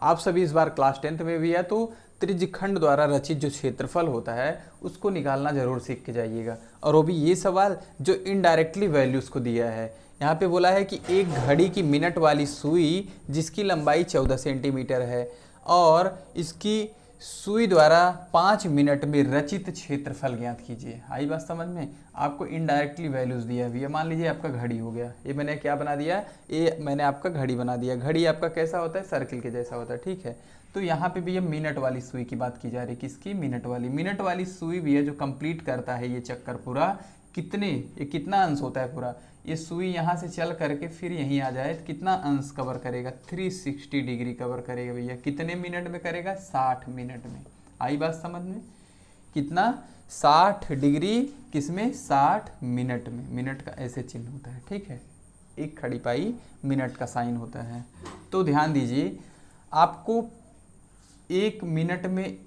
आप सभी इस बार क्लास 10th में भी है तो त्रिज्यखंड द्वारा रचित जो क्षेत्रफल होता है उसको निकालना जरूर सीख के जाइएगा। और वो भी ये सवाल जो इनडायरेक्टली वैल्यूज को दिया है। यहाँ पे बोला है कि एक घड़ी की मिनट वाली सुई जिसकी लंबाई 14 सेंटीमीटर है और इसकी सुई द्वारा 5 मिनट में रचित क्षेत्रफल ज्ञात कीजिए। आई बात समझ में? आपको इनडायरेक्टली वैल्यूज दिया भैया। मान लीजिए आपका घड़ी हो गया, ये मैंने क्या बना दिया, ये मैंने आपका घड़ी बना दिया। घड़ी आपका कैसा होता है? सर्किल के जैसा होता है, ठीक है। तो यहाँ पे भी ये मिनट वाली सुई की बात की जा रही है। किसकी? मिनट वाली सुई भी है जो कंप्लीट करता है ये चक्कर पूरा। कितने, ये कितना अंश होता है पूरा, ये सुई यहाँ से चल करके फिर यहीं आ जाए तो कितना अंश कवर करेगा? 360 डिग्री कवर करेगा भैया। कितने मिनट में करेगा? 60 मिनट में। आई बात समझ में? कितना? 60 डिग्री किसमें? 60 मिनट में। मिनट का ऐसे चिन्ह होता है, ठीक है। एक खड़ी पाई मिनट का साइन होता है। तो ध्यान दीजिए, आपको 1 मिनट में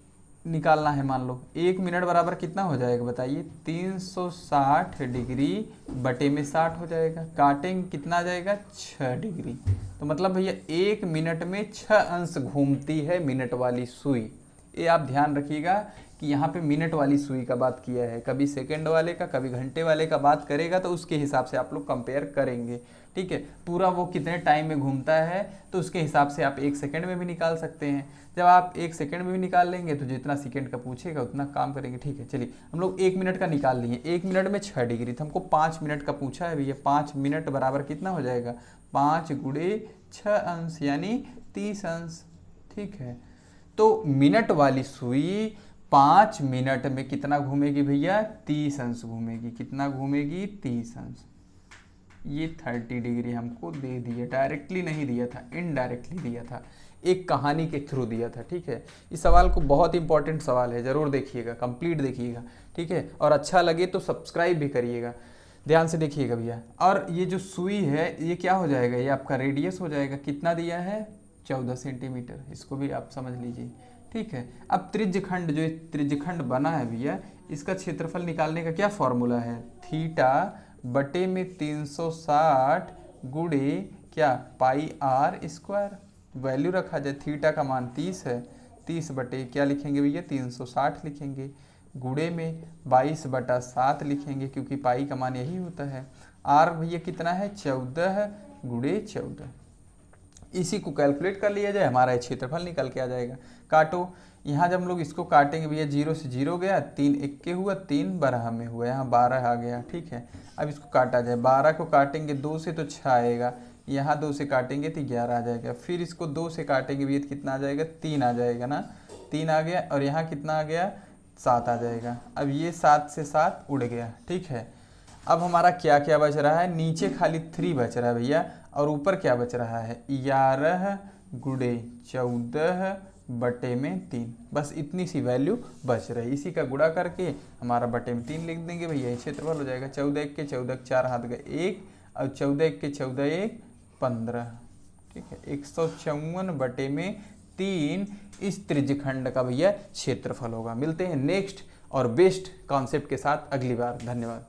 निकालना है। मान लो 1 मिनट बराबर कितना हो जाएगा बताइए? 360 डिग्री बटे में 60 हो जाएगा। काटेंगे कितना आ जाएगा? 6 डिग्री। तो मतलब भैया 1 मिनट में 6 अंश घूमती है मिनट वाली सुई। ये आप ध्यान रखिएगा कि यहाँ पे मिनट वाली सुई का बात किया है। कभी सेकंड वाले का, कभी घंटे वाले का बात करेगा तो उसके हिसाब से आप लोग कंपेयर करेंगे, ठीक है। पूरा वो कितने टाइम में घूमता है तो उसके हिसाब से आप 1 सेकंड में भी निकाल सकते हैं। जब आप 1 सेकंड में भी निकाल लेंगे तो जितना सेकंड का पूछेगा उतना काम करेंगे, ठीक है। चलिए हम लोग 1 मिनट का निकाल लिए। 1 मिनट में 6 डिग्री, तो हमको 5 मिनट का पूछा है भैया। 5 मिनट बराबर कितना हो जाएगा? 5 गुणे 6 अंश यानी 30 अंश, ठीक है। तो मिनट वाली सुई 5 मिनट में कितना घूमेगी भैया? 30 अंश घूमेगी। कितना घूमेगी? 30 अंश। ये 30 डिग्री हमको दे दिया, डायरेक्टली नहीं दिया था, इनडायरेक्टली दिया था, एक कहानी के थ्रू दिया था, ठीक है। इस सवाल को बहुत इंपॉर्टेंट सवाल है, जरूर देखिएगा, कंप्लीट देखिएगा, ठीक है। और अच्छा लगे तो सब्सक्राइब भी करिएगा। ध्यान से देखिएगा भैया। और ये जो सुई है ये क्या हो जाएगा? ये आपका रेडियस हो जाएगा। कितना दिया है? 14 सेंटीमीटर। इसको भी आप समझ लीजिए, ठीक है। अब त्रिज्यखंड, जो त्रिज्यखंड बना है भैया, इसका क्षेत्रफल निकालने का क्या फॉर्मूला है? थीटा बटे में 360 गुणे क्या? पाई आर स्क्वायर। वैल्यू रखा जाए, थीटा का मान 30 है, 30 बटे क्या लिखेंगे भैया? 360 लिखेंगे। गुणे में 22/7 लिखेंगे क्योंकि पाई का मान यही होता है। आर भैया कितना है? 14 गुणे 14। इसी को कैलकुलेट कर लिया जाए, हमारा क्षेत्रफल निकल के आ जाएगा। काटो, यहाँ जब हम लोग इसको काटेंगे भैया, 0 से 0 गया, 3 इक्के हुआ, 3 12 में हुआ, यहाँ 12 आ गया, ठीक है। अब इसको काटा जाए, 12 को काटेंगे 2 से तो 6 आएगा, यहाँ 2 से काटेंगे तो 11 आ जाएगा। फिर इसको 2 से काटेंगे भैया तो कितना आ जाएगा? 3 आ जाएगा ना, 3 आ गया। और यहाँ कितना आ गया? 7 आ जाएगा। अब ये 7 से 7 उड़ गया, ठीक है। अब हमारा क्या क्या बच रहा है? नीचे खाली 3 बच रहा है भैया, और ऊपर क्या बच रहा है? 11 गुणे 14 बटे में 3। बस इतनी सी वैल्यू बच रही। इसी का गुणा करके हमारा बटे में 3 लिख देंगे भैया, क्षेत्रफल हो जाएगा। 14 1 के 14, 4 हाथ गए 1, और 14 1 के 14 1 15, ठीक है। 154 बटे में 3 इस त्रिज्यखंड का भैया क्षेत्रफल होगा। मिलते हैं नेक्स्ट और बेस्ट कॉन्सेप्ट के साथ अगली बार। धन्यवाद।